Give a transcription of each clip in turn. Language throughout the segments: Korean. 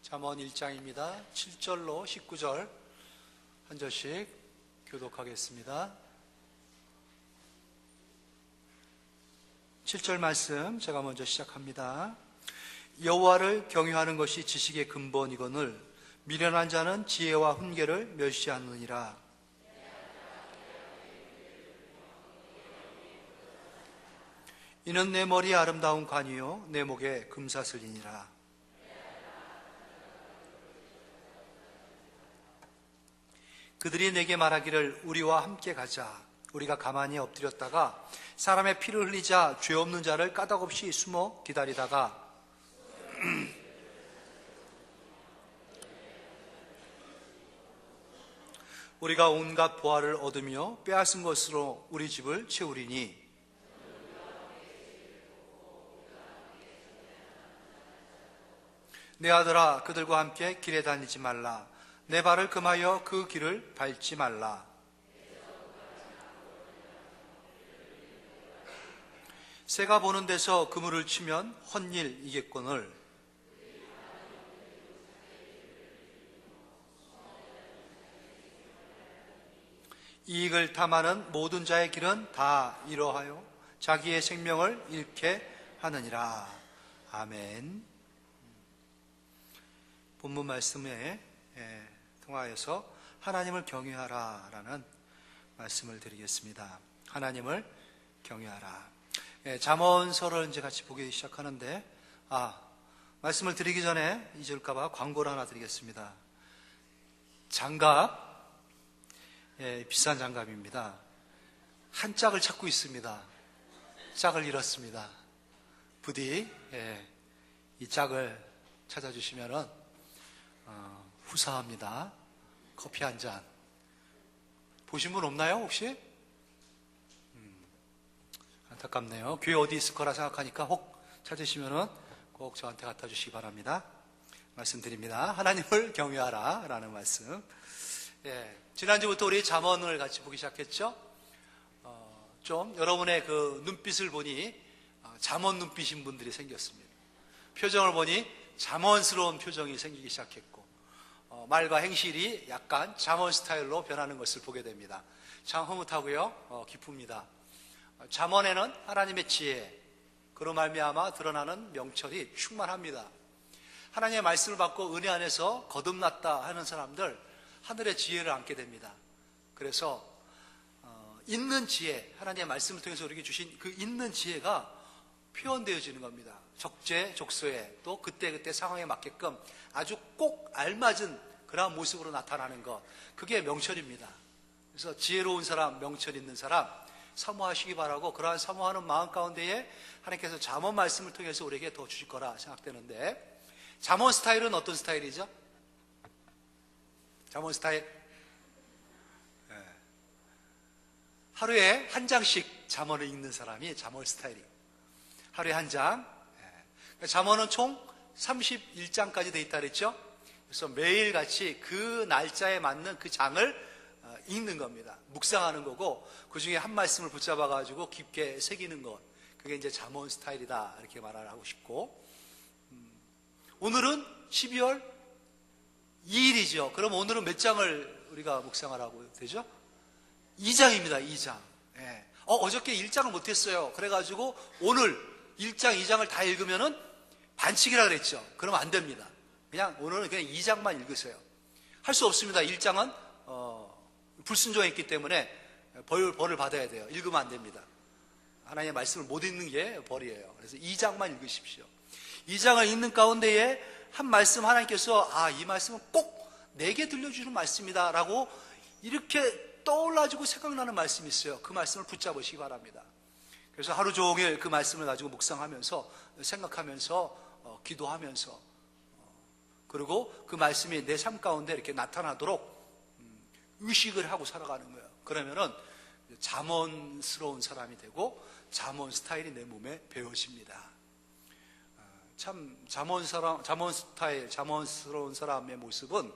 잠언 1장입니다. 7절로 19절 한 절씩 교독하겠습니다. 7절 말씀 제가 먼저 시작합니다. 여호와를 경외하는 것이 지식의 근본이거늘 미련한 자는 지혜와 훈계를 멸시하느니라. 이는 내 머리에 아름다운 관이요 내 목에 금사슬이니라. 그들이 내게 말하기를 우리와 함께 가자. 우리가 가만히 엎드렸다가 사람의 피를 흘리자 죄 없는 자를 까닭없이 숨어 기다리다가 우리가 온갖 보화를 얻으며 빼앗은 것으로 우리 집을 채우리니 내 아들아 그들과 함께 길에 다니지 말라. 내 발을 금하여 그 길을 밟지 말라. 새가 보는 데서 그물을 치면 헛일이겠거늘 이익을 탐하는 모든 자의 길은 다 이러하여 자기의 생명을 잃게 하느니라. 아멘. 본문 말씀에 통하여서 하나님을 경외하라 라는 말씀을 드리겠습니다. 하나님을 경외하라. 잠언서를 이제 같이 보기 시작하는데 말씀을 드리기 전에 잊을까봐 광고를 하나 드리겠습니다. 장갑, 비싼 장갑입니다. 한 짝을 찾고 있습니다. 짝을 잃었습니다. 부디 이 짝을 찾아주시면은 후사합니다. 커피 한 잔. 보신 분 없나요 혹시? 안타깝네요. 교회 어디 있을 거라 생각하니까 혹 찾으시면은 꼭 저한테 갖다 주시기 바랍니다. 말씀드립니다. 하나님을 경외하라 라는 말씀. 지난주부터 우리 잠언을 같이 보기 시작했죠. 좀 여러분의 그 눈빛을 보니 잠언 눈빛인 분들이 생겼습니다. 표정을 보니 잠언스러운 표정이 생기기 시작했고 말과 행실이 약간 잠언 스타일로 변하는 것을 보게 됩니다. 참 흐뭇하고요, 기쁩니다. 잠언에는 하나님의 지혜, 그로 말미암아 드러나는 명철이 충만합니다. 하나님의 말씀을 받고 은혜 안에서 거듭났다 하는 사람들 하늘의 지혜를 안게 됩니다. 그래서 있는 지혜, 하나님의 말씀을 통해서 우리에게 주신 그 있는 지혜가 표현되어지는 겁니다. 적재적소에 또 그때 상황에 맞게끔 아주 꼭 알맞은 그러한 모습으로 나타나는 것, 그게 명철입니다. 그래서 지혜로운 사람, 명철 있는 사람 사모하시기 바라고, 그러한 사모하는 마음 가운데에 하나님께서 잠언 말씀을 통해서 우리에게 더 주실 거라 생각되는데, 잠언 스타일은 어떤 스타일이죠? 잠언 스타일, 하루에 한 장씩 잠언을 읽는 사람이 잠언 스타일이에요. 하루에 한 장. 잠언은 총 31장까지 돼 있다 그랬죠? 그래서 매일같이 그 날짜에 맞는 그 장을 읽는 겁니다. 묵상하는 거고, 그 중에 한 말씀을 붙잡아 가지고 깊게 새기는 것, 그게 이제 잠언 스타일이다 이렇게 말을 하고 싶고, 오늘은 12월 2일이죠. 그럼 오늘은 몇 장을 우리가 묵상을 하고 되죠? 2장입니다. 2장. 어저께 1장을 못했어요. 그래가지고 오늘 1장, 2장을 다 읽으면은 반칙이라 그랬죠. 그러면 안 됩니다. 그냥 오늘은 그냥 2장만 읽으세요. 할 수 없습니다. 1장은 불순종했기 때문에 벌을 받아야 돼요. 읽으면 안 됩니다. 하나님의 말씀을 못 읽는 게 벌이에요. 그래서 2장만 읽으십시오. 2장을 읽는 가운데에 한 말씀 하나님께서 이 말씀은 꼭 내게 들려주는 말씀이다 라고 이렇게 떠올라지고 생각나는 말씀이 있어요. 그 말씀을 붙잡으시기 바랍니다. 그래서 하루 종일 그 말씀을 가지고 묵상하면서 생각하면서 기도하면서, 그리고 그 말씀이 내 삶 가운데 이렇게 나타나도록 의식을 하고 살아가는 거예요. 그러면은 잠언스러운 사람이 되고 잠언 스타일이 내 몸에 배어집니다. 참 잠언 스타일, 잠언스러운 사람의 모습은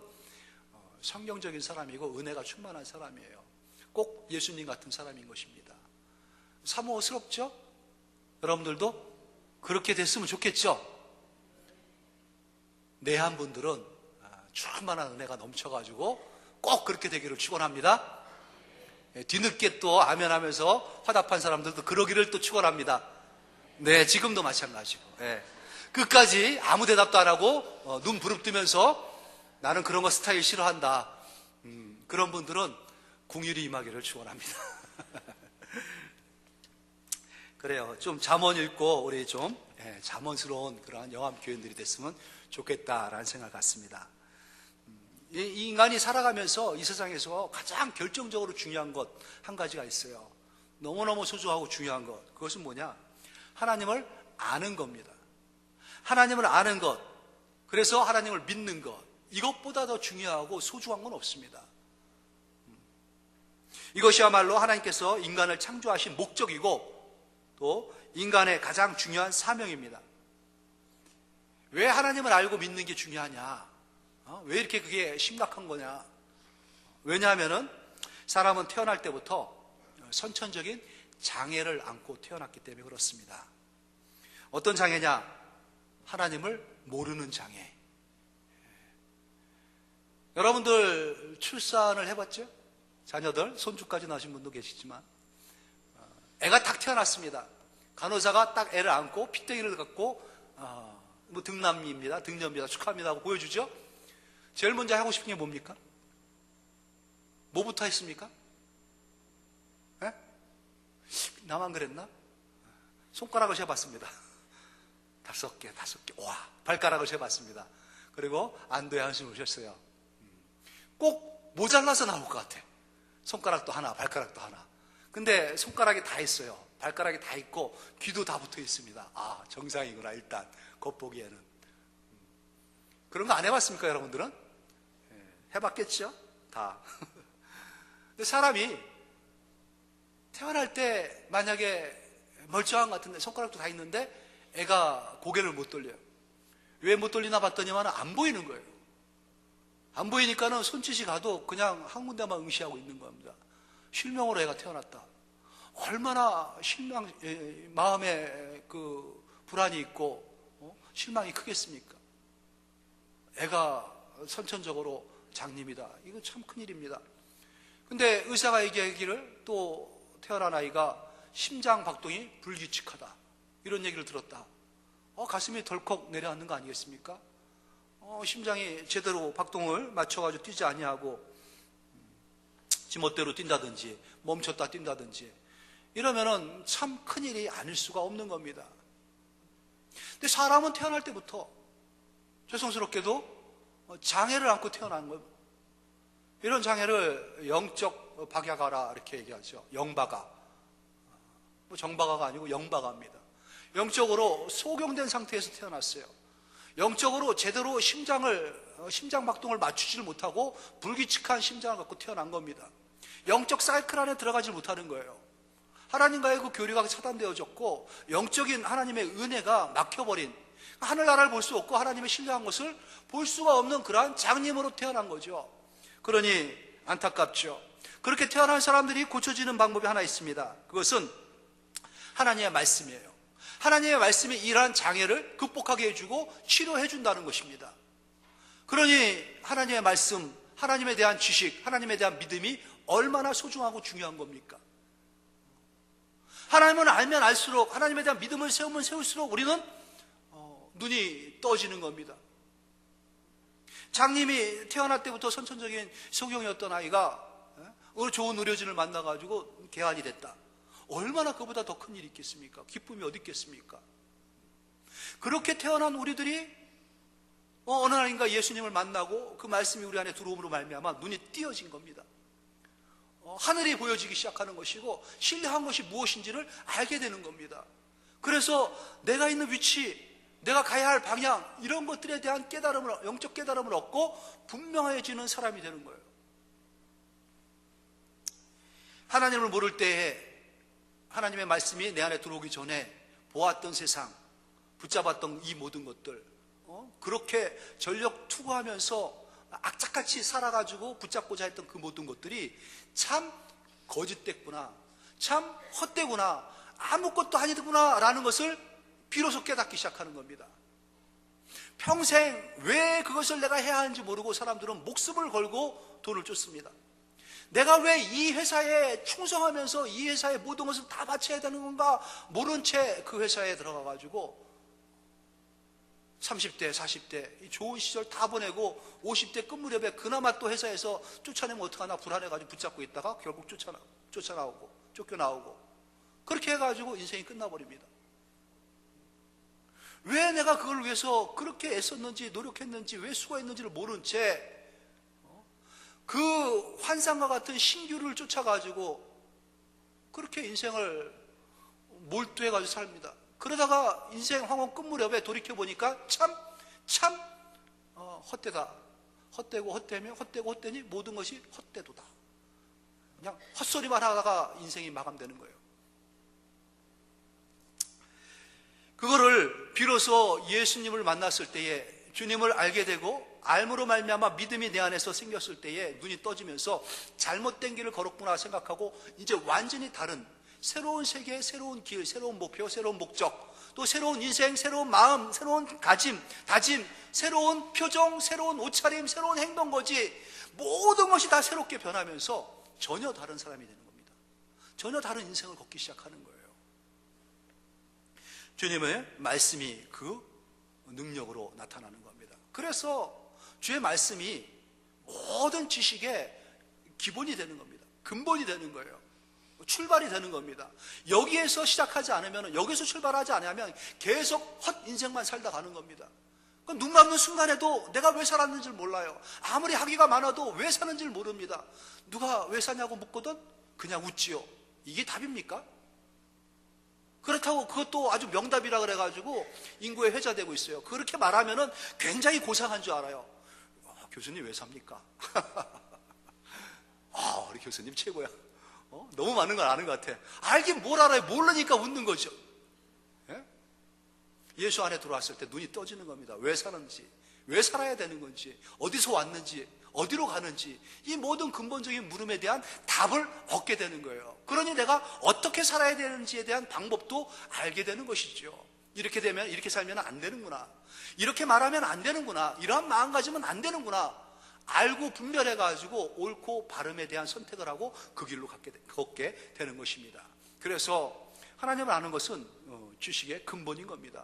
성경적인 사람이고 은혜가 충만한 사람이에요. 꼭 예수님 같은 사람인 것입니다. 사모스럽죠? 여러분들도 그렇게 됐으면 좋겠죠? 내한 분들은 충만한 은혜가 넘쳐가지고 꼭 그렇게 되기를 축원합니다. 뒤늦게 또 아멘 하면서 화답한 사람들도 그러기를 또 축원합니다. 네, 지금도 마찬가지고. 네. 끝까지 아무 대답도 안 하고 눈 부릅뜨면서 나는 그런 거 스타일 싫어한다. 그런 분들은 궁휼이 임하기를 축원합니다. 그래요. 좀 잠언 읽고 우리 좀 잠언스러운 그러한 영암 교인들이 됐으면 좋겠다라는 생각 같습니다. 이 인간이 살아가면서 이 세상에서 가장 결정적으로 중요한 것 한 가지가 있어요. 너무너무 소중하고 중요한 것. 그것은 뭐냐? 하나님을 아는 겁니다. 하나님을 아는 것. 그래서 하나님을 믿는 것. 이것보다 더 중요하고 소중한 건 없습니다. 이것이야말로 하나님께서 인간을 창조하신 목적이고 또 인간의 가장 중요한 사명입니다. 왜 하나님을 알고 믿는 게 중요하냐? 왜 이렇게 그게 심각한 거냐? 왜냐하면은 사람은 태어날 때부터 선천적인 장애를 안고 태어났기 때문에 그렇습니다. 어떤 장애냐? 하나님을 모르는 장애. 여러분들 출산을 해봤죠? 자녀들, 손주까지 낳으신 분도 계시지만 애가 딱 태어났습니다. 간호사가 딱 애를 안고 핏대기를 갖고 등남입니다, 등녀입니다, 축하합니다 하고 보여주죠. 제일 먼저 하고 싶은 게 뭡니까? 뭐부터 했습니까? 에? 나만 그랬나? 손가락을 재봤습니다. 5개. 와, 발가락을 재봤습니다. 그리고 안도의 한숨을 쉬었어요. 꼭 모자라서 나올 것 같아. 손가락도 하나, 발가락도 하나. 근데 손가락이 다 있어요. 발가락이 다 있고 귀도 다 붙어 있습니다. 아, 정상이구나. 일단 겉보기에는. 그런 거 안 해봤습니까, 여러분들은? 해봤겠죠? 다. 근데 사람이 태어날 때 만약에 멀쩡한 것 같은데 손가락도 다 있는데 애가 고개를 못 돌려요. 왜 못 돌리나 봤더니만 안 보이는 거예요. 안 보이니까는 손짓이 가도 그냥 한 군데만 응시하고 있는 겁니다. 실명으로 애가 태어났다. 얼마나 마음에 그 불안이 있고 실망이 크겠습니까? 애가 선천적으로 장님이다. 이거 참 큰일입니다. 근데 의사가 얘기하기를 또 태어난 아이가 심장 박동이 불규칙하다. 이런 얘기를 들었다. 가슴이 덜컥 내려앉는 거 아니겠습니까? 심장이 제대로 박동을 맞춰가지고 뛰지 아니하고 지멋대로 뛴다든지 멈췄다 뛴다든지 이러면은 참 큰일이 아닐 수가 없는 겁니다. 근데 사람은 태어날 때부터 죄송스럽게도 장애를 안고 태어난 거예요. 이런 장애를 영적 박야가라 이렇게 얘기하죠. 영박아. 정박아가 아니고 영박아입니다. 영적으로 소경된 상태에서 태어났어요. 영적으로 제대로 심장 박동을 맞추지를 못하고 불규칙한 심장을 갖고 태어난 겁니다. 영적 사이클 안에 들어가지 못하는 거예요. 하나님과의 그 교류가 차단되어졌고 영적인 하나님의 은혜가 막혀버린, 하늘나라를 볼 수 없고 하나님의 신뢰한 것을 볼 수가 없는 그러한 장님으로 태어난 거죠. 그러니 안타깝죠. 그렇게 태어난 사람들이 고쳐지는 방법이 하나 있습니다. 그것은 하나님의 말씀이에요. 하나님의 말씀이 이러한 장애를 극복하게 해주고 치료해 준다는 것입니다. 그러니 하나님의 말씀, 하나님에 대한 지식, 하나님에 대한 믿음이 얼마나 소중하고 중요한 겁니까? 하나님을 알면 알수록, 하나님에 대한 믿음을 세우면 세울수록 우리는 눈이 떠지는 겁니다. 장님이 태어날 때부터 선천적인 소경이었던 아이가 좋은 의료진을 만나가지고 개안이 됐다. 얼마나 그보다 더 큰 일이 있겠습니까? 기쁨이 어디 있겠습니까? 그렇게 태어난 우리들이 어느 날인가 예수님을 만나고 그 말씀이 우리 안에 들어옴으로 말미암아 눈이 띄어진 겁니다. 하늘이 보여지기 시작하는 것이고 신뢰한 것이 무엇인지를 알게 되는 겁니다. 그래서 내가 있는 위치, 내가 가야 할 방향, 이런 것들에 대한 깨달음을, 영적 깨달음을 얻고 분명해지는 사람이 되는 거예요. 하나님을 모를 때에 하나님의 말씀이 내 안에 들어오기 전에 보았던 세상, 붙잡았던 이 모든 것들, 그렇게 전력 투구하면서 악착같이 살아가지고 붙잡고자 했던 그 모든 것들이 참 거짓됐구나, 참 헛되구나, 아무것도 아니구나 라는 것을 비로소 깨닫기 시작하는 겁니다. 평생 왜 그것을 내가 해야 하는지 모르고 사람들은 목숨을 걸고 돈을 쫓습니다. 내가 왜 이 회사에 충성하면서 이 회사의 모든 것을 다 바쳐야 되는 건가 모른 채 그 회사에 들어가가지고 30대, 40대 좋은 시절 다 보내고 50대 끝 무렵에 그나마 또 회사에서 쫓아내면 어떡하나 불안해가지고 붙잡고 있다가 결국 쫓아나오고 쫓겨나오고 그렇게 해가지고 인생이 끝나버립니다. 왜 내가 그걸 위해서 그렇게 애썼는지 노력했는지 왜 수고했는지를 모른 채 그 환상과 같은 신규를 쫓아가지고 그렇게 인생을 몰두해가지고 삽니다. 그러다가 인생 황혼 끝 무렵에 돌이켜보니까 참 헛되다. 헛되고 헛되니 모든 것이 헛되도다. 그냥 헛소리만 하다가 인생이 마감되는 거예요. 그거를 비로소 예수님을 만났을 때에 주님을 알게 되고 알므로 말미암아 믿음이 내 안에서 생겼을 때에 눈이 떠지면서 잘못된 길을 걸었구나 생각하고 이제 완전히 다른 새로운 세계, 새로운 길, 새로운 목표, 새로운 목적, 또 새로운 인생, 새로운 마음, 새로운 다짐, 새로운 표정, 새로운 옷차림, 새로운 행동거지 모든 것이 다 새롭게 변하면서 전혀 다른 사람이 되는 겁니다. 전혀 다른 인생을 걷기 시작하는 거예요. 주님의 말씀이 그 능력으로 나타나는 겁니다. 그래서 주의 말씀이 모든 지식의 기본이 되는 겁니다. 근본이 되는 거예요. 출발이 되는 겁니다. 여기에서 시작하지 않으면, 여기서 출발하지 않으면 계속 헛 인생만 살다 가는 겁니다. 눈 감는 순간에도 내가 왜 살았는지 몰라요. 아무리 학위가 많아도 왜 사는지 모릅니다. 누가 왜 사냐고 묻거든 그냥 웃지요. 이게 답입니까? 그렇다고 그것도 아주 명답이라 그래가지고 인구에 회자되고 있어요. 그렇게 말하면은 굉장히 고상한 줄 알아요. 교수님 왜 삽니까? 우리 교수님 최고야. 너무 많은 걸 아는 것 같아. 알긴 뭘 알아요. 모르니까 웃는 거죠. 예? 예수 안에 들어왔을 때 눈이 떠지는 겁니다. 왜 사는지, 왜 살아야 되는 건지, 어디서 왔는지, 어디로 가는지 이 모든 근본적인 물음에 대한 답을 얻게 되는 거예요. 그러니 내가 어떻게 살아야 되는지에 대한 방법도 알게 되는 것이죠. 이렇게 되면, 이렇게 살면 안 되는구나, 이렇게 말하면 안 되는구나, 이러한 마음가짐은 안 되는구나 알고 분별해가지고 옳고 바름에 대한 선택을 하고 그 길로 걷게 되는 것입니다. 그래서 하나님을 아는 것은 지식의 근본인 겁니다.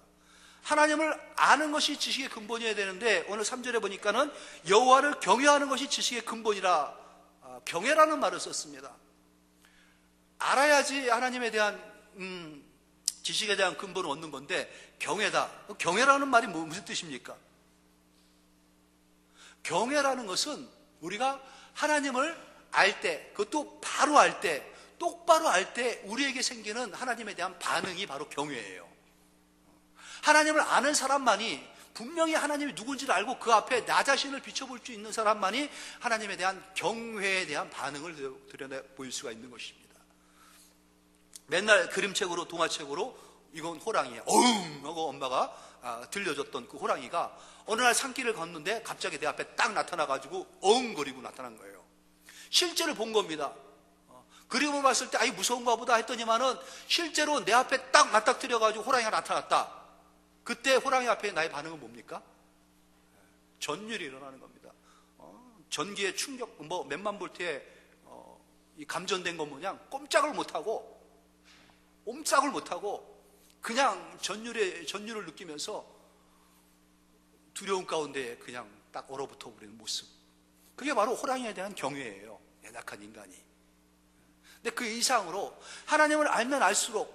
하나님을 아는 것이 지식의 근본이어야 되는데 오늘 3절에 보니까는 여호와를 경외하는 것이 지식의 근본이라, 경외라는 말을 썼습니다. 알아야지 하나님에 대한 지식에 대한 근본을 얻는 건데 경외다. 경외라는 말이 무슨 뜻입니까? 경외라는 것은 우리가 하나님을 알 때, 그것도 바로 알 때, 똑바로 알 때 우리에게 생기는 하나님에 대한 반응이 바로 경외예요. 하나님을 아는 사람만이, 분명히 하나님이 누군지를 알고 그 앞에 나 자신을 비춰볼 수 있는 사람만이 하나님에 대한 경외에 대한 반응을 드러내 보일 수가 있는 것입니다. 맨날 그림책으로, 동화책으로 이건 호랑이야, 어흥 하고 엄마가 들려줬던 그 호랑이가 어느 날 산길을 걷는데 갑자기 내 앞에 딱 나타나가지고 어흥거리고 나타난 거예요. 실제로 본 겁니다. 그림을 봤을 때 아이 무서운가 보다 했더니만은 실제로 내 앞에 딱 맞닥뜨려가지고 호랑이가 나타났다. 그때 호랑이 앞에 나의 반응은 뭡니까? 전율이 일어나는 겁니다. 전기의 충격, 몇만 볼트에 감전된 것 모양 꼼짝을 못하고 그냥 전율을 느끼면서 두려움 가운데 그냥 딱 얼어붙어 버리는 모습. 그게 바로 호랑이에 대한 경외예요. 연약한 인간이. 근데 그 이상으로 하나님을 알면 알수록,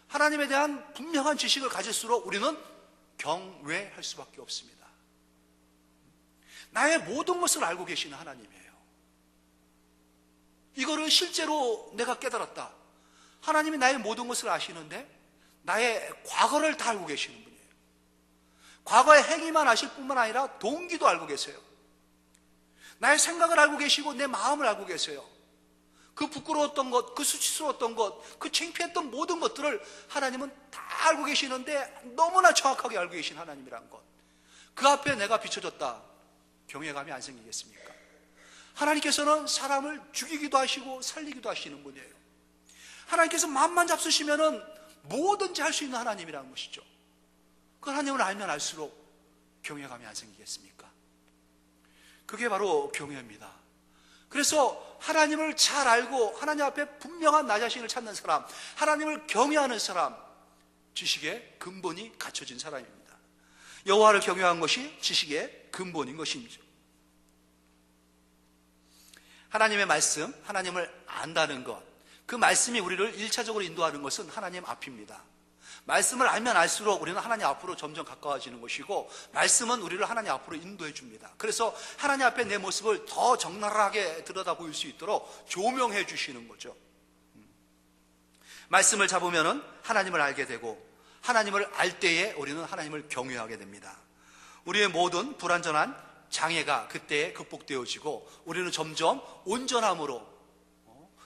하나님에 대한 분명한 지식을 가질수록 우리는 경외할 수밖에 없습니다. 나의 모든 것을 알고 계시는 하나님이에요. 이거를 실제로 내가 깨달았다. 하나님이 나의 모든 것을 아시는데 나의 과거를 다 알고 계시는 분이에요. 과거의 행위만 아실 뿐만 아니라 동기도 알고 계세요. 나의 생각을 알고 계시고 내 마음을 알고 계세요. 그 부끄러웠던 것, 그 수치스러웠던 것, 그 창피했던 모든 것들을 하나님은 다 알고 계시는데 너무나 정확하게 알고 계신 하나님이란 것. 그 앞에 내가 비춰졌다. 경외감이 안 생기겠습니까? 하나님께서는 사람을 죽이기도 하시고 살리기도 하시는 분이에요. 하나님께서 마음만 잡수시면은 뭐든지 할 수 있는 하나님이라는 것이죠. 그 하나님을 알면 알수록 경외감이 안 생기겠습니까? 그게 바로 경외입니다. 그래서 하나님을 잘 알고 하나님 앞에 분명한 나 자신을 찾는 사람, 하나님을 경외하는 사람, 지식의 근본이 갖춰진 사람입니다. 여호와를 경외한 것이 지식의 근본인 것이죠. 하나님의 말씀, 하나님을 안다는 것, 그 말씀이 우리를 1차적으로 인도하는 것은 하나님 앞입니다. 말씀을 알면 알수록 우리는 하나님 앞으로 점점 가까워지는 것이고, 말씀은 우리를 하나님 앞으로 인도해 줍니다. 그래서 하나님 앞에 내 모습을 더 적나라하게 들여다 보일 수 있도록 조명해 주시는 거죠. 말씀을 잡으면 하나님을 알게 되고, 하나님을 알 때에 우리는 하나님을 경외하게 됩니다. 우리의 모든 불완전한 장애가 그때에 극복되어지고, 우리는 점점 온전함으로,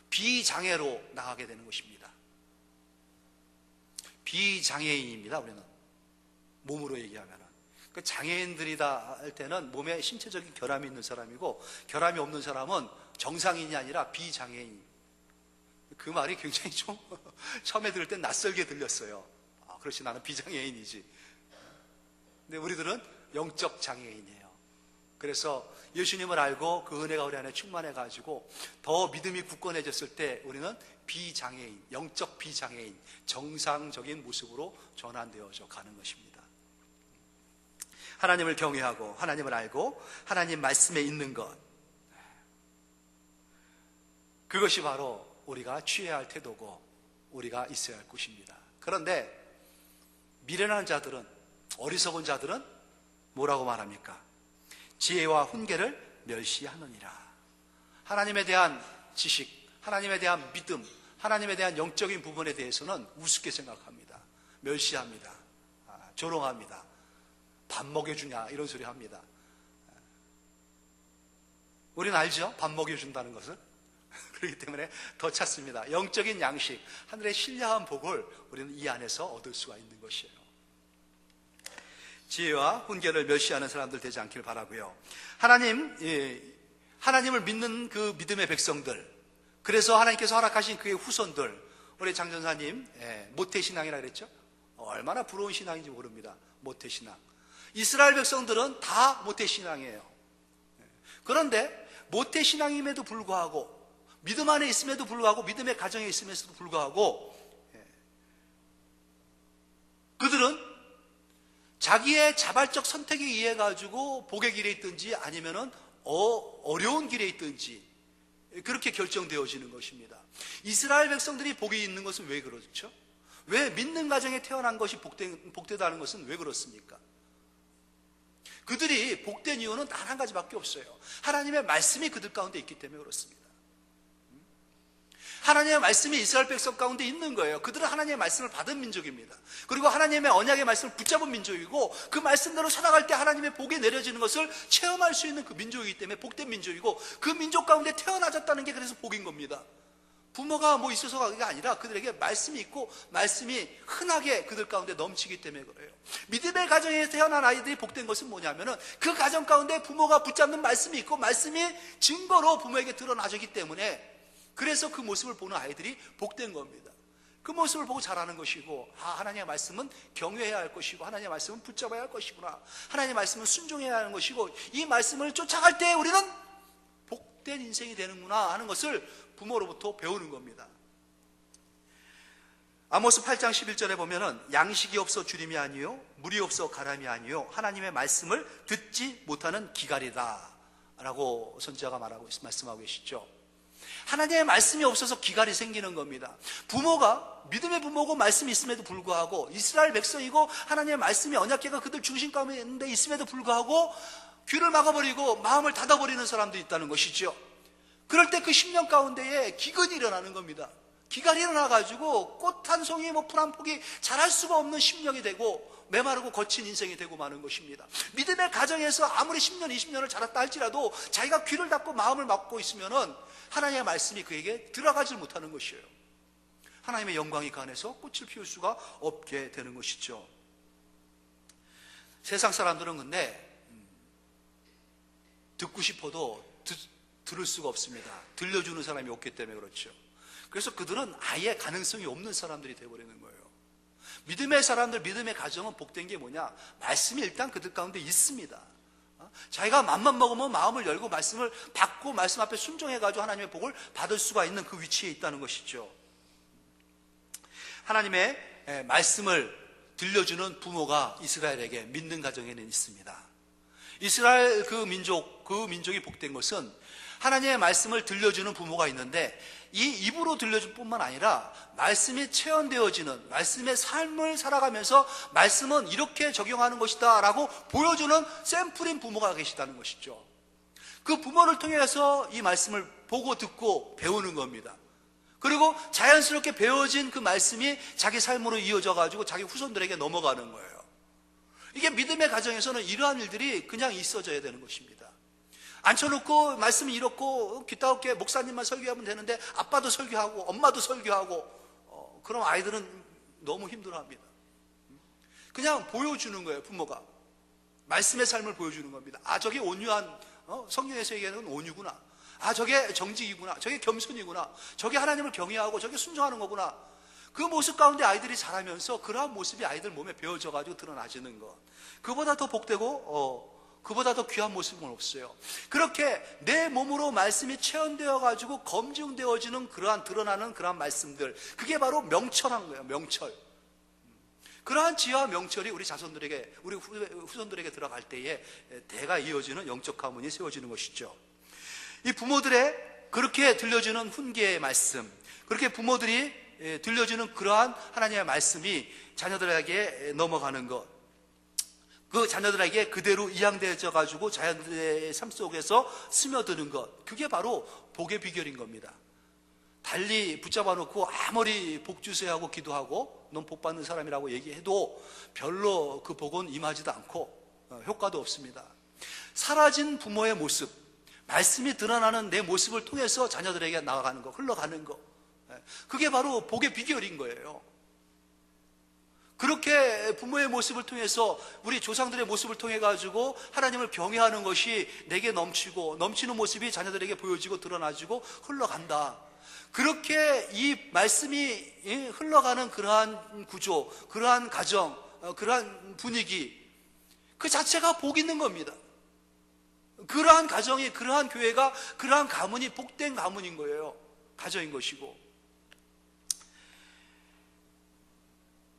비장애로 나가게 되는 것입니다. 비장애인입니다. 우리는 몸으로 얘기하면 그 장애인들이다 할 때는 몸에 신체적인 결함이 있는 사람이고, 결함이 없는 사람은 정상인이 아니라 비장애인. 그 말이 굉장히 좀 처음에 들을 땐 낯설게 들렸어요. 그렇지, 나는 비장애인이지. 근데 우리들은 영적 장애인이에요. 그래서 예수님을 알고 그 은혜가 우리 안에 충만해가지고 더 믿음이 굳건해졌을 때 우리는 비장애인, 영적 비장애인, 정상적인 모습으로 전환되어져 가는 것입니다. 하나님을 경외하고 하나님을 알고 하나님 말씀에 있는 것, 그것이 바로 우리가 취해야 할 태도고 우리가 있어야 할 것입니다. 그런데 미련한 자들은, 어리석은 자들은 뭐라고 말합니까? 지혜와 훈계를 멸시하느니라. 하나님에 대한 지식, 하나님에 대한 믿음, 하나님에 대한 영적인 부분에 대해서는 우습게 생각합니다. 멸시합니다. 조롱합니다. 밥 먹여주냐 이런 소리 합니다. 우리는 알죠? 밥 먹여준다는 것을. 그렇기 때문에 더 찾습니다. 영적인 양식, 하늘의 신령한 복을 우리는 이 안에서 얻을 수가 있는 것이에요. 지혜와 훈계를 멸시하는 사람들 되지 않길 바라고요. 하나님을 믿는 그 믿음의 백성들, 그래서 하나님께서 허락하신 그의 후손들, 우리 장전사님 모태신앙이라 그랬죠? 얼마나 부러운 신앙인지 모릅니다. 모태신앙. 이스라엘 백성들은 다 모태신앙이에요. 그런데 모태신앙임에도 불구하고, 믿음 안에 있음에도 불구하고, 믿음의 가정에 있음에도 불구하고 그들은 자기의 자발적 선택에 의해 가지고 복의 길에 있든지 아니면은 어려운 길에 있든지 그렇게 결정되어지는 것입니다. 이스라엘 백성들이 복이 있는 것은 왜 그렇죠? 왜 믿는 가정에 태어난 것이 복되다는 것은 왜 그렇습니까? 그들이 복된 이유는 단 한 가지밖에 없어요. 하나님의 말씀이 그들 가운데 있기 때문에 그렇습니다. 하나님의 말씀이 이스라엘 백성 가운데 있는 거예요. 그들은 하나님의 말씀을 받은 민족입니다. 그리고 하나님의 언약의 말씀을 붙잡은 민족이고, 그 말씀대로 살아갈 때 하나님의 복이 내려지는 것을 체험할 수 있는 그 민족이기 때문에 복된 민족이고, 그 민족 가운데 태어나졌다는 게 그래서 복인 겁니다. 부모가 뭐 있어서가 아니라 그들에게 말씀이 있고 말씀이 흔하게 그들 가운데 넘치기 때문에 그래요. 믿음의 가정에 태어난 아이들이 복된 것은 뭐냐면은 그 가정 가운데 부모가 붙잡는 말씀이 있고 말씀이 증거로 부모에게 드러나기 때문에, 그래서 그 모습을 보는 아이들이 복된 겁니다. 그 모습을 보고 자라는 것이고, 하나님의 말씀은 경외해야 할 것이고, 하나님의 말씀은 붙잡아야 할 것이구나, 하나님의 말씀은 순종해야 하는 것이고, 이 말씀을 쫓아갈 때 우리는 복된 인생이 되는구나 하는 것을 부모로부터 배우는 겁니다. 아모스 8장 11절에 보면은 양식이 없어 주림이 아니요 물이 없어 가람이 아니요 하나님의 말씀을 듣지 못하는 기갈이다 라고 선지자가 말씀하고 계시죠. 하나님의 말씀이 없어서 기갈이 생기는 겁니다. 부모가 믿음의 부모고 말씀이 있음에도 불구하고, 이스라엘 백성이고 하나님의 말씀이 언약궤가 그들 중심 가운데 있음에도 불구하고 귀를 막아버리고 마음을 닫아버리는 사람들이 있다는 것이죠. 그럴 때 그 심령 가운데에 기근이 일어나는 겁니다. 기갈이 일어나가지고 꽃 한 송이, 풀 한 폭이 자랄 수가 없는 심령이 되고 메마르고 거친 인생이 되고 마는 것입니다. 믿음의 가정에서 아무리 10년, 20년을 자랐다 할지라도 자기가 귀를 닫고 마음을 막고 있으면은 하나님의 말씀이 그에게 들어가질 못하는 것이에요. 하나님의 영광이 그 안에서 꽃을 피울 수가 없게 되는 것이죠. 세상 사람들은 근데 듣고 싶어도 들을 수가 없습니다. 들려주는 사람이 없기 때문에 그렇죠. 그래서 그들은 아예 가능성이 없는 사람들이 되어버리는 거예요. 믿음의 사람들, 믿음의 가정은 복된 게 뭐냐? 말씀이 일단 그들 가운데 있습니다. 자기가 맘만 먹으면 마음을 열고 말씀을 받고 말씀 앞에 순종해가지고 하나님의 복을 받을 수가 있는 그 위치에 있다는 것이죠. 하나님의 말씀을 들려주는 부모가 이스라엘에게 믿는 가정에는 있습니다. 이스라엘 그 민족이 복된 것은 하나님의 말씀을 들려주는 부모가 있는데, 이 입으로 들려줄 뿐만 아니라 말씀이 체현되어지는, 말씀의 삶을 살아가면서 말씀은 이렇게 적용하는 것이다 라고 보여주는 샘플인 부모가 계시다는 것이죠. 그 부모를 통해서 이 말씀을 보고 듣고 배우는 겁니다. 그리고 자연스럽게 배워진 그 말씀이 자기 삶으로 이어져 가지고 자기 후손들에게 넘어가는 거예요. 이게 믿음의 가정에서는 이러한 일들이 그냥 있어져야 되는 것입니다. 앉혀놓고 말씀이 이렇고 귀 따갑게 목사님만 설교하면 되는데 아빠도 설교하고 엄마도 설교하고 그럼 아이들은 너무 힘들어합니다. 그냥 보여주는 거예요. 부모가 말씀의 삶을 보여주는 겁니다. 아, 저게 온유한, 성경에서 얘기하는 건 온유구나. 아, 저게 정직이구나. 저게 겸손이구나. 저게 하나님을 경외하고 저게 순종하는 거구나. 그 모습 가운데 아이들이 자라면서 그러한 모습이 아이들 몸에 배어져 가지고 드러나지는 것, 그보다 더 복되고 그보다 더 귀한 모습은 없어요. 그렇게 내 몸으로 말씀이 체현되어 가지고 검증되어지는 그러한 드러나는 그러한 말씀들, 그게 바로 명철한 거예요. 명철. 그러한 지혜와 명철이 우리 자손들에게, 우리 후손들에게 들어갈 때에 대가 이어지는 영적 가문이 세워지는 것이죠. 이 부모들의 그렇게 들려주는 훈계의 말씀, 그렇게 부모들이 들려주는 그러한 하나님의 말씀이 자녀들에게 넘어가는 것, 그 자녀들에게 그대로 이양되어져 가지고 자녀들의 삶 속에서 스며드는 것, 그게 바로 복의 비결인 겁니다. 달리 붙잡아 놓고 아무리 복 주세요 하고 기도하고 넌 복 받는 사람이라고 얘기해도 별로 그 복은 임하지도 않고 효과도 없습니다. 사라진 부모의 모습, 말씀이 드러나는 내 모습을 통해서 자녀들에게 나아가는 거, 흘러가는 거, 그게 바로 복의 비결인 거예요. 그렇게 부모의 모습을 통해서, 우리 조상들의 모습을 통해 가지고 하나님을 경외하는 것이 내게 넘치고, 넘치는 모습이 자녀들에게 보여지고 드러나지고 흘러간다. 그렇게 이 말씀이 흘러가는 그러한 구조, 그러한 가정, 그러한 분위기, 그 자체가 복 있는 겁니다. 그러한 가정이, 그러한 교회가, 그러한 가문이 복된 가문인 거예요. 가정인 것이고,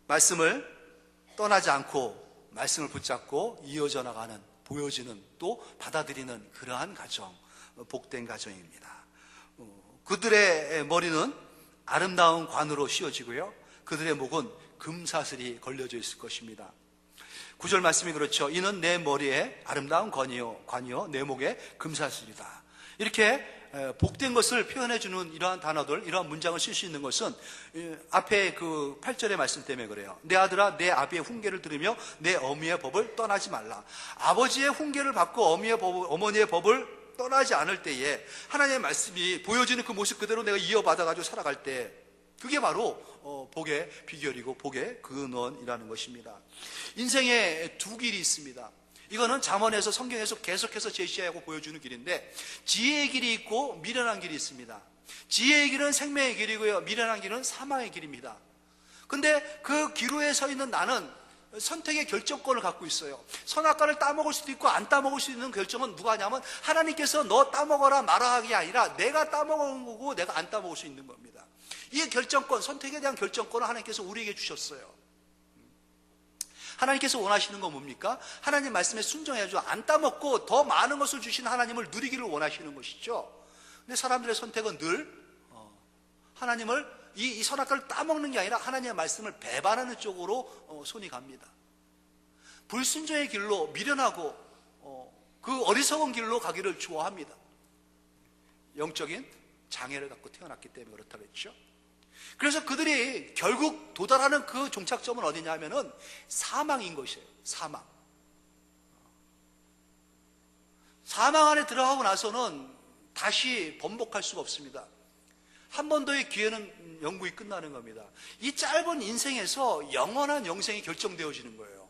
말씀을 떠나지 않고 말씀을 붙잡고 이어져 나가는, 보여지는, 또 받아들이는 그러한 가정, 복된 가정입니다. 그들의 머리는 아름다운 관으로 씌워지고요, 그들의 목은 금사슬이 걸려져 있을 것입니다. 9절 말씀이 그렇죠. 이는 내 머리에 아름다운 관이요 내 목에 금사슬이다. 이렇게 복된 것을 표현해 주는 이러한 단어들, 이러한 문장을 쓸 수 있는 것은 앞에 그 8절의 말씀 때문에 그래요. 내 아들아, 내 아비의 훈계를 들으며 내 어미의 법을 떠나지 말라. 아버지의 훈계를 받고 어머니의 법을 떠나지 않을 때에 하나님의 말씀이 보여지는 그 모습 그대로 내가 이어받아가지고 살아갈 때, 그게 바로 복의 비결이고 복의 근원이라는 것입니다. 인생에 두 길이 있습니다. 이거는 잠언에서, 성경에서 계속해서 제시하고 보여주는 길인데, 지혜의 길이 있고 미련한 길이 있습니다. 지혜의 길은 생명의 길이고요, 미련한 길은 사망의 길입니다. 근데 그 기로에 서 있는 나는 선택의 결정권을 갖고 있어요. 선악과를 따먹을 수도 있고 안 따먹을 수 있는 결정은 누가 하냐면, 하나님께서 너 따먹어라 말아 하기 아니라 내가 따먹은 거고 내가 안 따먹을 수 있는 겁니다. 이 결정권, 선택에 대한 결정권을 하나님께서 우리에게 주셨어요. 하나님께서 원하시는 건 뭡니까? 하나님 말씀에 순종해야죠. 안 따먹고 더 많은 것을 주신 하나님을 누리기를 원하시는 것이죠. 근데 사람들의 선택은 늘 하나님을, 이 선악과를 따먹는 게 아니라 하나님의 말씀을 배반하는 쪽으로 손이 갑니다. 불순종의 길로, 미련하고 그 어리석은 길로 가기를 좋아합니다. 영적인 장애를 갖고 태어났기 때문에 그렇다고 했죠. 그래서 그들이 결국 도달하는 그 종착점은 어디냐 하면은 사망인 것이에요. 사망. 사망 안에 들어가고 나서는 다시 번복할 수가 없습니다. 한 번 더의 기회는 영구히 끝나는 겁니다. 이 짧은 인생에서 영원한 영생이 결정되어지는 거예요.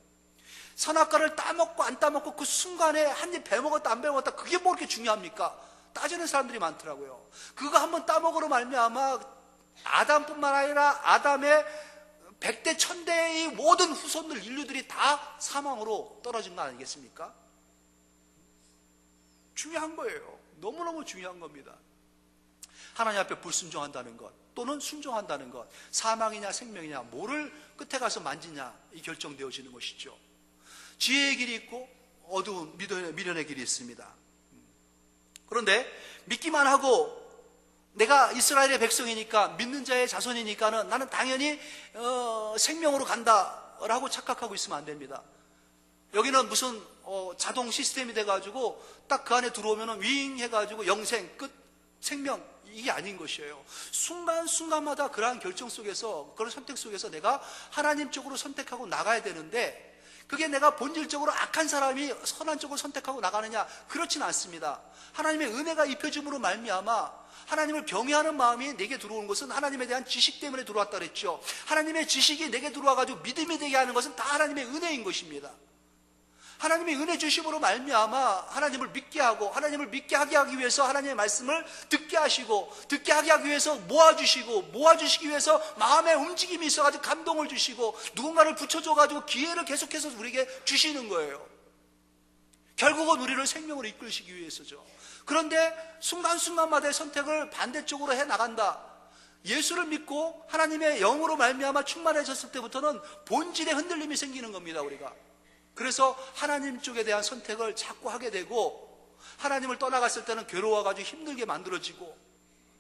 선악과를 따먹고 안 따먹고 그 순간에 한 입 배먹었다 안 배먹었다, 그게 뭐 그렇게 중요합니까? 따지는 사람들이 많더라고요. 그거 한번 따먹으러 말미암아 아담뿐만 아니라 아담의 100대 1000대의 모든 후손들 인류들이 다 사망으로 떨어진 거 아니겠습니까? 중요한 거예요. 너무너무 중요한 겁니다. 하나님 앞에 불순종한다는 것 또는 순종한다는 것, 사망이냐 생명이냐 뭐를 끝에 가서 만지냐 이 결정되어지는 것이죠. 지혜의 길이 있고 어두운 미련의 길이 있습니다. 그런데 믿기만 하고 내가 이스라엘의 백성이니까 믿는 자의 자손이니까는 나는 당연히 생명으로 간다라고 착각하고 있으면 안 됩니다. 여기는 무슨 자동 시스템이 돼가지고 딱 그 안에 들어오면 윙 해가지고 영생 끝 생명 이게 아닌 것이에요. 순간순간마다 그러한 결정 속에서 그런 선택 속에서 내가 하나님 쪽으로 선택하고 나가야 되는데 그게 내가 본질적으로 악한 사람이 선한 쪽을 선택하고 나가느냐 그렇진 않습니다. 하나님의 은혜가 입혀줌으로 말미암아 하나님을 경외하는 마음이 내게 들어오는 것은 하나님에 대한 지식 때문에 들어왔다 그랬죠. 하나님의 지식이 내게 들어와가지고 믿음이 되게 하는 것은 다 하나님의 은혜인 것입니다. 하나님의 은혜 주심으로 말미암아 하나님을 믿게 하고 하나님을 믿게 하게 하기 위해서 하나님의 말씀을 듣게 하시고 듣게 하게 하기 위해서 모아주시기 위해서 마음의 움직임이 있어가지고 감동을 주시고 누군가를 붙여줘가지고 기회를 계속해서 우리에게 주시는 거예요. 결국은 우리를 생명으로 이끌시기 위해서죠. 그런데 순간순간마다의 선택을 반대쪽으로 해나간다. 예수를 믿고 하나님의 영으로 말미암아 충만해졌을 때부터는 본질의 흔들림이 생기는 겁니다. 우리가 그래서 하나님 쪽에 대한 선택을 자꾸 하게 되고 하나님을 떠나갔을 때는 괴로워가지고 힘들게 만들어지고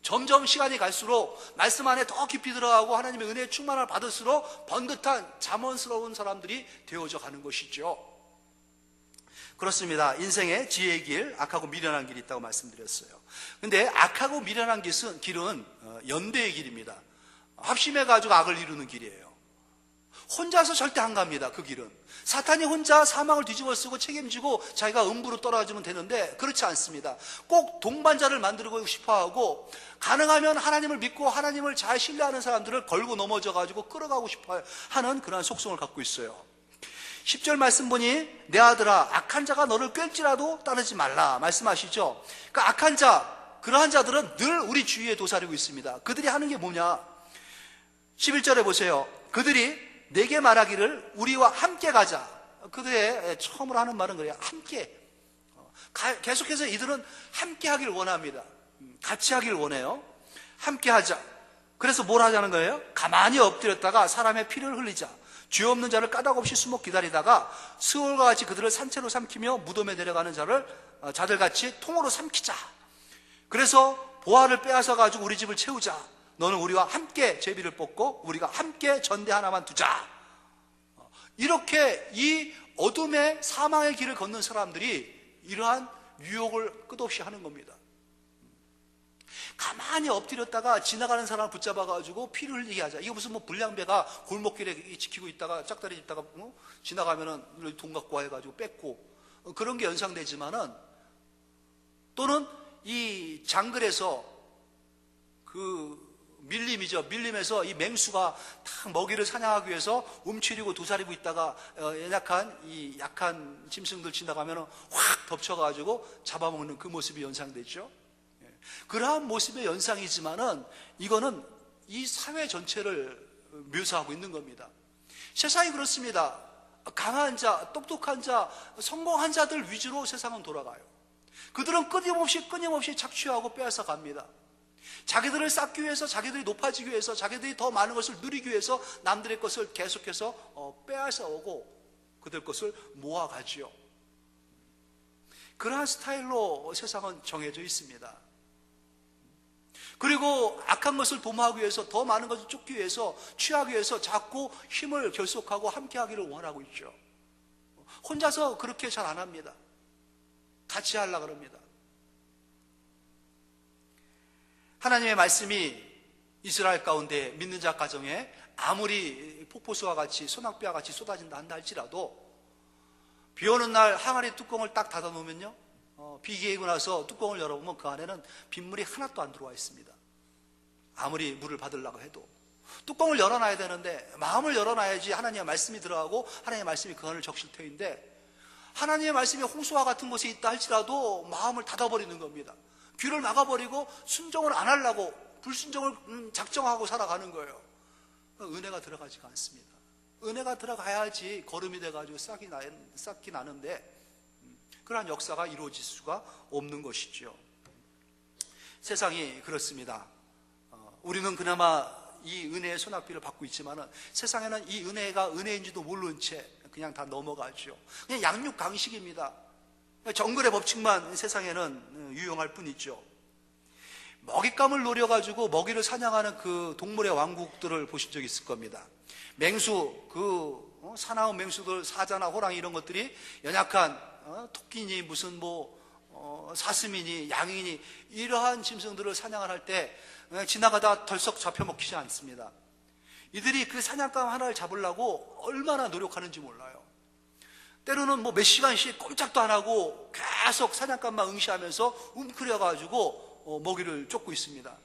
점점 시간이 갈수록 말씀 안에 더 깊이 들어가고 하나님의 은혜의 충만을 받을수록 번듯한 잠언스러운 사람들이 되어져 가는 것이죠. 그렇습니다. 인생의 지혜의 길, 악하고 미련한 길이 있다고 말씀드렸어요. 근데 악하고 미련한 길은 연대의 길입니다. 합심해가지고 악을 이루는 길이에요. 혼자서 절대 안 갑니다. 그 길은 사탄이 혼자 사망을 뒤집어 쓰고 책임지고 자기가 음부로 떨어지면 되는데 그렇지 않습니다. 꼭 동반자를 만들고 싶어하고 가능하면 하나님을 믿고 하나님을 잘 신뢰하는 사람들을 걸고 넘어져가지고 끌어가고 싶어 하는 그러한 속성을 갖고 있어요. 10절 말씀 보니 내 아들아 악한 자가 너를 꿰일지라도 따르지 말라 말씀하시죠. 그러니까 악한 자, 그러한 자들은 늘 우리 주위에 도사리고 있습니다. 그들이 하는 게 뭐냐? 11절에 보세요. 그들이 내게 말하기를 우리와 함께 가자. 그들의 처음으로 하는 말은 그래요. 함께. 계속해서 이들은 함께 하길 원합니다. 같이 하길 원해요. 함께 하자. 그래서 뭘 하자는 거예요? 가만히 엎드렸다가 사람의 피를 흘리자. 죄 없는 자를 까닭없이 숨어 기다리다가 스올과 같이 그들을 산채로 삼키며 무덤에 내려가는 자들같이 통으로 삼키자. 그래서 보화를 빼앗아 가지고 우리 집을 채우자. 너는 우리와 함께 제비를 뽑고 우리가 함께 전대 하나만 두자. 이렇게 이 어둠의 사망의 길을 걷는 사람들이 이러한 유혹을 끝없이 하는 겁니다. 가만히 엎드렸다가 지나가는 사람을 붙잡아가지고 피를 흘리게 하자. 이거 무슨 불량배가 골목길에 지키고 있다가 짝다리 짚다가 지나가면은 돈 갖고 와 해가지고 뺏고 그런 게 연상되지만은 또는 이 장글에서 밀림에서 이 맹수가 딱 먹이를 사냥하기 위해서 움츠리고 도사리고 있다가 약한 짐승들 지나가면 확 덮쳐가지고 잡아먹는 그 모습이 연상되죠. 그러한 모습의 연상이지만은 이거는 이 사회 전체를 묘사하고 있는 겁니다. 세상이 그렇습니다. 강한 자, 똑똑한 자, 성공한 자들 위주로 세상은 돌아가요. 그들은 끊임없이 착취하고 빼앗아 갑니다. 자기들을 쌓기 위해서, 자기들이 높아지기 위해서, 자기들이 더 많은 것을 누리기 위해서 남들의 것을 계속해서 빼앗아 오고 그들 것을 모아가지요. 그러한 스타일로 세상은 정해져 있습니다. 그리고 악한 것을 도모하기 위해서, 더 많은 것을 쫓기 위해서, 취하기 위해서 자꾸 힘을 결속하고 함께하기를 원하고 있죠. 혼자서 그렇게 잘 안 합니다. 같이 하려고 합니다. 하나님의 말씀이 이스라엘 가운데 믿는 자 가정에 아무리 폭포수와 같이 소낙비와 같이 쏟아진다 한다 할지라도 비 오는 날 항아리 뚜껑을 딱 닫아 놓으면요, 비 개이고 나서 뚜껑을 열어보면 그 안에는 빗물이 하나도 안 들어와 있습니다. 아무리 물을 받으려고 해도 뚜껑을 열어놔야 되는데 마음을 열어놔야지 하나님의 말씀이 들어가고 하나님의 말씀이 그 안을 적실 터인데 하나님의 말씀이 홍수와 같은 곳에 있다 할지라도 마음을 닫아버리는 겁니다. 귀를 막아버리고 순종을 안 하려고 불순종을 작정하고 살아가는 거예요. 은혜가 들어가지가 않습니다. 은혜가 들어가야지 거름이 돼가지고 싹이 나는데 그러한 역사가 이루어질 수가 없는 것이죠. 세상이 그렇습니다. 우리는 그나마 이 은혜의 소낙비를 받고 있지만 세상에는 이 은혜가 은혜인지도 모르는 채 그냥 다 넘어가죠. 그냥 양육강식입니다. 정글의 법칙만 세상에는 유용할 뿐이죠. 먹잇감을 노려가지고 먹이를 사냥하는 그 동물의 왕국들을 보신 적이 있을 겁니다. 맹수, 사나운 맹수들, 사자나 호랑이 이런 것들이 연약한 토끼니 무슨 사슴이니 양이니 이러한 짐승들을 사냥을 할 때 지나가다 덜썩 잡혀먹히지 않습니다. 이들이 그 사냥감 하나를 잡으려고 얼마나 노력하는지 몰라요. 때로는 몇 시간씩 꼼짝도 안 하고 계속 사냥감만 응시하면서 웅크려가지고 먹이를 쫓고 있습니다.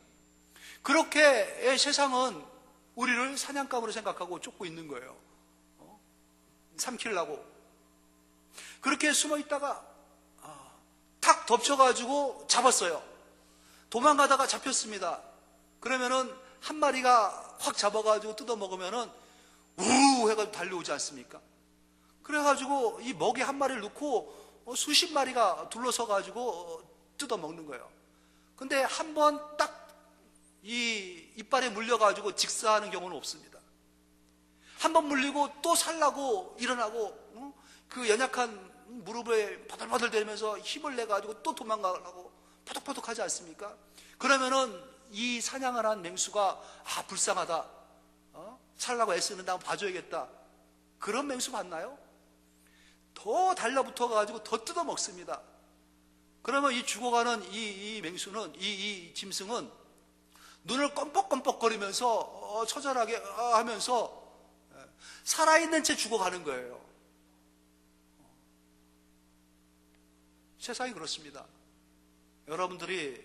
그렇게 세상은 우리를 사냥감으로 생각하고 쫓고 있는 거예요. 삼키려고. 그렇게 숨어 있다가 탁 덮쳐가지고 잡았어요. 도망가다가 잡혔습니다. 그러면은 한 마리가 확 잡아가지고 뜯어먹으면은 우르르 해가지고 달려오지 않습니까? 그래가지고 이 먹이 한 마리를 넣고 수십 마리가 둘러서가지고 뜯어먹는 거예요. 근데 한 번 딱 이 이빨에 물려가지고 직사하는 경우는 없습니다. 한 번 물리고 또 살라고 일어나고 그 연약한 무릎에 바들바들대면서 힘을 내가지고 또 도망가려고 퍼덕퍼덕 하지 않습니까? 그러면은 이 사냥을 한 맹수가 불쌍하다, 살라고 애쓰는데 한번 봐줘야겠다, 그런 맹수 봤나요? 더 달라붙어가지고 더 뜯어먹습니다. 그러면 이 죽어가는 이 맹수는, 이 짐승은 눈을 껌뻑껌뻑거리면서 처절하게 하면서 살아있는 채 죽어가는 거예요. 세상이 그렇습니다. 여러분들이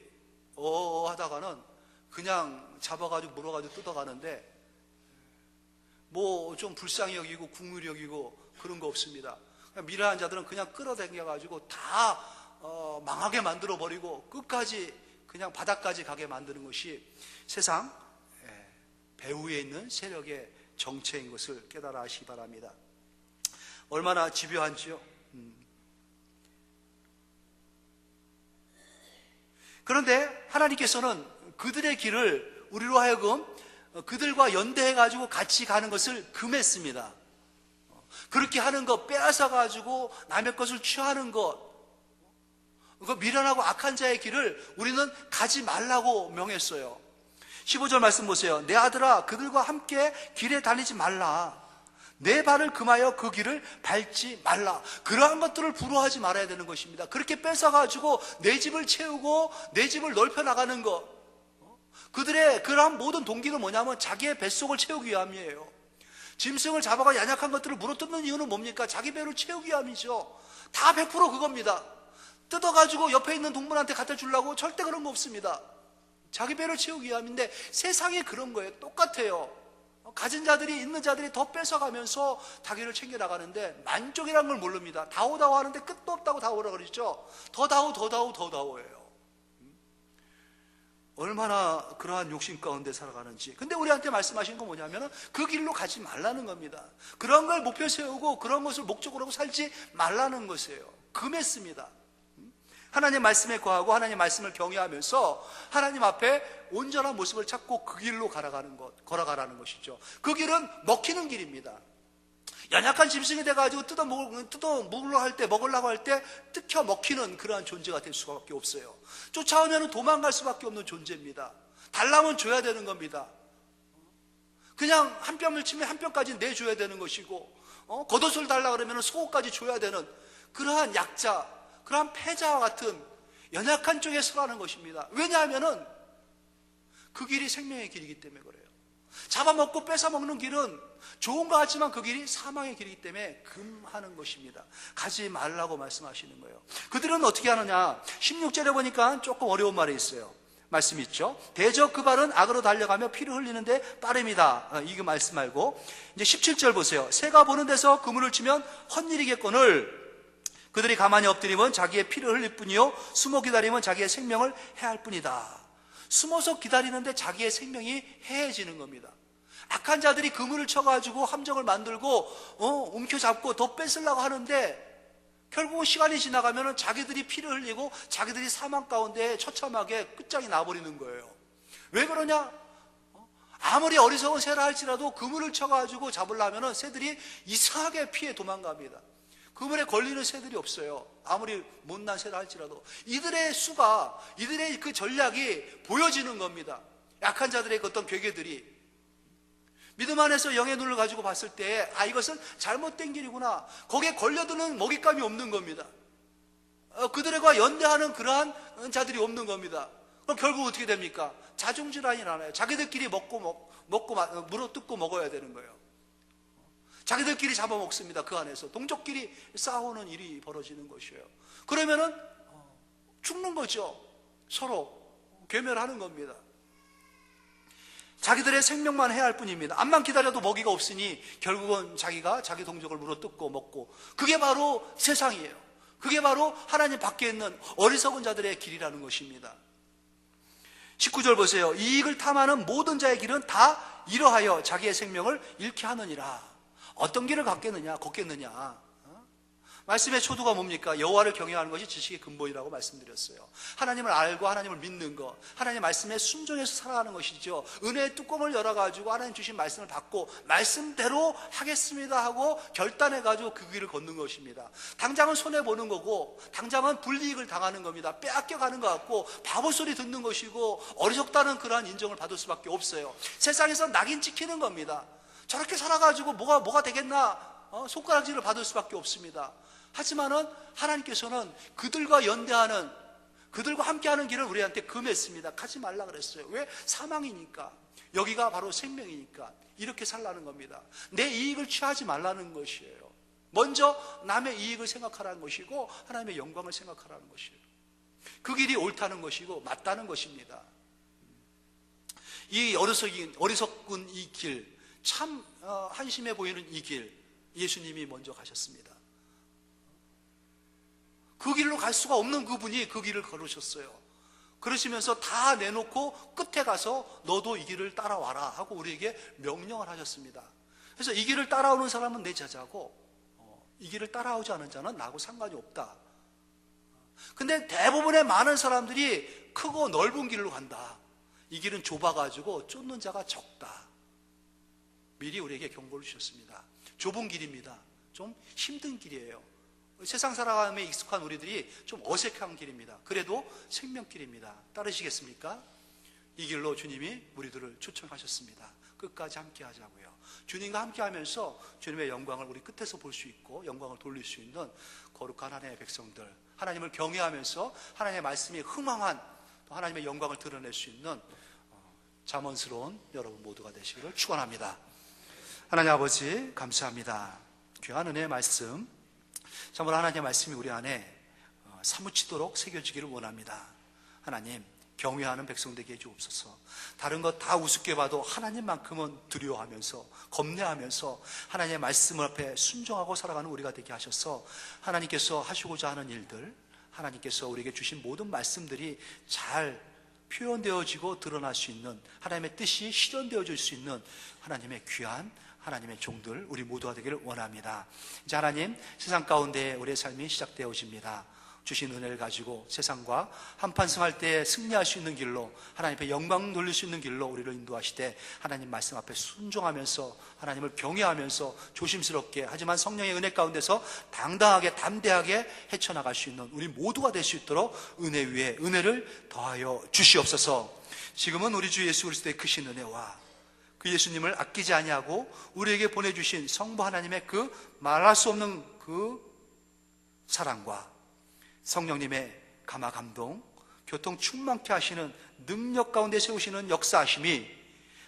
하다가는 그냥 잡아가지고 물어가지고 뜯어가는데 좀 불쌍히 여기고 국물이 여기고 그런 거 없습니다. 미련한 자들은 그냥 끌어당겨가지고 다 망하게 만들어버리고 끝까지 그냥 바닥까지 가게 만드는 것이 세상 배후에 있는 세력의 정체인 것을 깨달아 하시기 바랍니다. 얼마나 집요한지요. 그런데 하나님께서는 그들의 길을 우리로 하여금 그들과 연대해가지고 같이 가는 것을 금했습니다. 그렇게 하는 것, 빼앗아가지고 남의 것을 취하는 것, 그 미련하고 악한 자의 길을 우리는 가지 말라고 명했어요. 15절 말씀 보세요. 내 아들아, 그들과 함께 길에 다니지 말라. 내 발을 금하여 그 길을 밟지 말라. 그러한 것들을 부러워하지 말아야 되는 것입니다. 그렇게 뺏어가지고 내 집을 채우고 내 집을 넓혀 나가는 것, 그들의 그러한 모든 동기는 뭐냐면 자기의 뱃속을 채우기 위함이에요. 짐승을 잡아가 연약한 것들을 물어뜯는 이유는 뭡니까? 자기 배를 채우기 위함이죠. 다 100% 그겁니다. 뜯어가지고 옆에 있는 동물한테 갖다 주려고 절대 그런 거 없습니다. 자기 배를 채우기 위함인데 세상에 그런 거예요. 똑같아요. 가진 자들이, 있는 자들이 더 뺏어가면서 자기를 챙겨나가는데 만족이라는 걸 모릅니다. 다오다오 하는데 끝도 없다고 다오라 그러죠. 더 다오, 더 다오, 더 다오예요. 얼마나 그러한 욕심 가운데 살아가는지. 근데 우리한테 말씀하신 건 뭐냐면 그 길로 가지 말라는 겁니다. 그런 걸 목표 세우고 그런 것을 목적으로 하고 살지 말라는 것이에요. 금했습니다. 하나님 말씀에 거하고 하나님 말씀을 경외하면서 하나님 앞에 온전한 모습을 찾고 그 길로 걸어가라는 것이죠. 그 길은 먹히는 길입니다. 연약한 짐승이 돼가지고 먹으려고 할 때 뜯겨 먹히는 그러한 존재가 될 수밖에 없어요. 쫓아오면 도망갈 수밖에 없는 존재입니다. 달라면 줘야 되는 겁니다. 그냥 한 뼘을 치면 한 뼘까지 내줘야 되는 것이고, 겉옷을 달라 그러면 속옷까지 줘야 되는 그러한 약자, 그러한 패자와 같은 연약한 쪽에 서라는 것입니다. 왜냐하면은 그 길이 생명의 길이기 때문에 그래요. 잡아먹고 뺏어먹는 길은 좋은 것 같지만 그 길이 사망의 길이기 때문에 금하는 것입니다. 가지 말라고 말씀하시는 거예요. 그들은 어떻게 하느냐? 16절에 보니까 조금 어려운 말이 있어요. 말씀 있죠? 대적 그 발은 악으로 달려가며 피를 흘리는데 빠릅니다. 이거 말씀 말고 이제 17절 보세요. 새가 보는 데서 그물을 치면 헛일이겠거늘 그들이 가만히 엎드리면 자기의 피를 흘릴 뿐이요 숨어 기다리면 자기의 생명을 해할 뿐이다. 숨어서 기다리는데 자기의 생명이 해해지는 겁니다. 악한 자들이 그물을 쳐가지고 함정을 만들고 움켜잡고 더 뺏으려고 하는데 결국은 시간이 지나가면 자기들이 피를 흘리고 자기들이 사망 가운데 처참하게 끝장이 나버리는 거예요. 왜 그러냐? 아무리 어리석은 새라 할지라도 그물을 쳐가지고 잡으려면 새들이 이상하게 피해 도망갑니다. 그물에 걸리는 새들이 없어요. 아무리 못난 새라 할지라도. 이들의 수가, 이들의 그 전략이 보여지는 겁니다. 약한 자들의 그 어떤 괴계들이. 믿음 안에서 영의 눈을 가지고 봤을 때 이것은 잘못된 길이구나. 거기에 걸려드는 먹잇감이 없는 겁니다. 그들과 연대하는 그러한 자들이 없는 겁니다. 그럼 결국 어떻게 됩니까? 자중질환이 나나요. 자기들끼리 물어뜯고 먹어야 되는 거예요. 자기들끼리 잡아먹습니다. 그 안에서 동족끼리 싸우는 일이 벌어지는 것이에요. 그러면은 죽는 거죠. 서로 괴멸하는 겁니다. 자기들의 생명만 해야 할 뿐입니다. 암만 기다려도 먹이가 없으니 결국은 자기가 자기 동족을 물어뜯고 먹고, 그게 바로 세상이에요. 그게 바로 하나님 밖에 있는 어리석은 자들의 길이라는 것입니다. 19절 보세요. 이익을 탐하는 모든 자의 길은 다 이러하여 자기의 생명을 잃게 하느니라. 어떤 길을 걷겠느냐? 말씀의 초도가 뭡니까? 여호와를 경외하는 것이 지식의 근본이라고 말씀드렸어요. 하나님을 알고 하나님을 믿는 것, 하나님의 말씀에 순종해서 살아가는 것이죠. 은혜의 뚜껑을 열어가지고 하나님 주신 말씀을 받고 말씀대로 하겠습니다 하고 결단해가지고 그 길을 걷는 것입니다. 당장은 손해보는 거고, 당장은 불이익을 당하는 겁니다. 빼앗겨가는 것 같고 바보 소리 듣는 것이고 어리석다는 그러한 인정을 받을 수밖에 없어요. 세상에서 낙인 찍히는 겁니다. 저렇게 살아가지고 뭐가 되겠나? 손가락질을 받을 수밖에 없습니다. 하지만은 하나님께서는 그들과 연대하는, 그들과 함께하는 길을 우리한테 금했습니다. 가지 말라 그랬어요. 왜? 사망이니까. 여기가 바로 생명이니까. 이렇게 살라는 겁니다. 내 이익을 취하지 말라는 것이에요. 먼저 남의 이익을 생각하라는 것이고 하나님의 영광을 생각하라는 것이에요. 그 길이 옳다는 것이고 맞다는 것입니다. 이 어리석은 이 길, 참 한심해 보이는 이 길, 예수님이 먼저 가셨습니다. 그 길로 갈 수가 없는 그분이 그 길을 걸으셨어요. 그러시면서 다 내놓고 끝에 가서 너도 이 길을 따라와라 하고 우리에게 명령을 하셨습니다. 그래서 이 길을 따라오는 사람은 내 제자고 이 길을 따라오지 않은 자는 나하고 상관이 없다. 근데 대부분의 많은 사람들이 크고 넓은 길로 간다. 이 길은 좁아가지고 쫓는 자가 적다. 미리 우리에게 경고를 주셨습니다. 좁은 길입니다. 좀 힘든 길이에요. 세상 살아감에 익숙한 우리들이 좀 어색한 길입니다. 그래도 생명길입니다. 따르시겠습니까? 이 길로 주님이 우리들을 초청하셨습니다. 끝까지 함께 하자고요. 주님과 함께 하면서 주님의 영광을 우리 끝에서 볼 수 있고 영광을 돌릴 수 있는 거룩한 하나님의 백성들, 하나님을 경외하면서 하나님의 말씀이 흥황한 또 하나님의 영광을 드러낼 수 있는 잠언스러운 여러분 모두가 되시기를 축원합니다. 하나님 아버지 감사합니다. 귀한 은혜의 말씀, 참으로 하나님의 말씀이 우리 안에 사무치도록 새겨지기를 원합니다. 하나님, 경외하는 백성 되게 해주옵소서. 다른 것 다 우습게 봐도 하나님만큼은 두려워하면서 겁내하면서 하나님의 말씀 앞에 순종하고 살아가는 우리가 되게 하셔서 하나님께서 하시고자 하는 일들, 하나님께서 우리에게 주신 모든 말씀들이 잘 표현되어지고 드러날 수 있는, 하나님의 뜻이 실현되어질 수 있는 하나님의 귀한 하나님의 종들 우리 모두가 되기를 원합니다. 이제 하나님, 세상 가운데 우리의 삶이 시작되어집니다. 주신 은혜를 가지고 세상과 한판승할 때 승리할 수 있는 길로, 하나님 앞에 영광 돌릴 수 있는 길로 우리를 인도하시되 하나님 말씀 앞에 순종하면서 하나님을 경외하면서 조심스럽게, 하지만 성령의 은혜 가운데서 당당하게 담대하게 헤쳐나갈 수 있는 우리 모두가 될 수 있도록 은혜 위에 은혜를 더하여 주시옵소서. 지금은 우리 주 예수 그리스도의 크신 은혜와 그 예수님을 아끼지 아니하고 우리에게 보내주신 성부 하나님의 그 말할 수 없는 그 사랑과 성령님의 감화 감동, 교통 충만케 하시는 능력 가운데 세우시는 역사하심이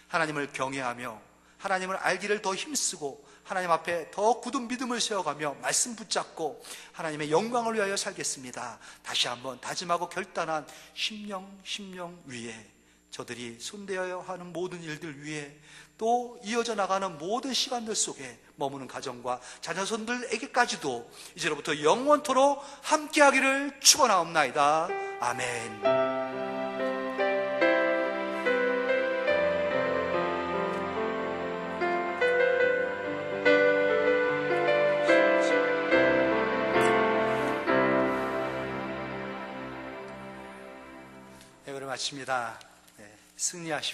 하나님을 경외하며 하나님을 알기를 더 힘쓰고 하나님 앞에 더 굳은 믿음을 세워가며 말씀 붙잡고 하나님의 영광을 위하여 살겠습니다. 다시 한번 다짐하고 결단한 심령 위에 저들이 손대어야 하는 모든 일들 위에 또 이어져 나가는 모든 시간들 속에 머무는 가정과 자녀손들에게까지도 이제로부터 영원토록 함께하기를 축원하옵나이다. 아멘. 예배를 마칩니다. 승리하십시오.